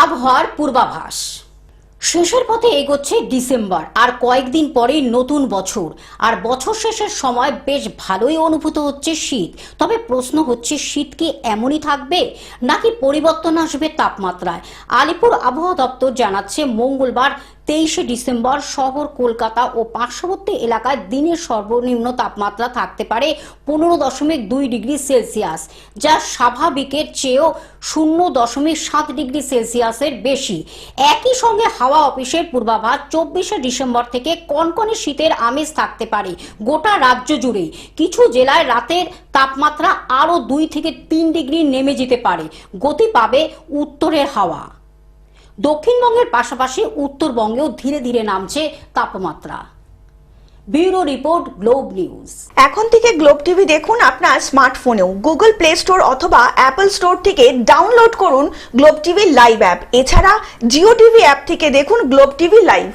আবহাওয়ার পূর্বাভাস। শেষের পথে এগোচ্ছে ডিসেম্বর, আর কয়েকদিন পরেই নতুন বছর। আর বছর শেষের সময় বেশ ভালোই অনুভূত হচ্ছে শীত। তবে প্রশ্ন হচ্ছে, শীত কি এমনই থাকবে নাকি পরিবর্তন আসবে তাপমাত্রায়? আলিপুর আবহাওয়া দপ্তর জানাচ্ছে, মঙ্গলবার 23শে ডিসেম্বর শহর কলকাতা ও পার্শ্ববর্তী এলাকায় দিনের সর্বনিম্ন তাপমাত্রা থাকতে পারে 15.2 ডিগ্রি সেলসিয়াস, যা স্বাভাবিকের চেয়েও 0.7 ডিগ্রি সেলসিয়াসের বেশি। একই সঙ্গে হাওয়া অফিসের পূর্বাভাস, 24শে ডিসেম্বর থেকে কনকনে শীতের আমেজ থাকতে পারে গোটা রাজ্য জুড়ে। কিছু জেলায় রাতের তাপমাত্রা আরও 2 থেকে 3 ডিগ্রি নেমে যেতে পারে। গতি পাবে উত্তরের হাওয়া। দক্ষিণবঙ্গের পাশাপাশি উত্তরবঙ্গেও ধীরে ধীরে নামছে তাপমাত্রা। Bureau report, globe news. এখন থেকে গ্লোব টিভি দেখুন আপনার স্মার্টফোনেও। গুগল প্লে স্টোর অথবা অ্যাপল স্টোর থেকে ডাউনলোড করুন গ্লোব টিভি লাইভ অ্যাপ। এছাড়া জিও টিভি অ্যাপ থেকে দেখুন গ্লোব টিভি লাইভ।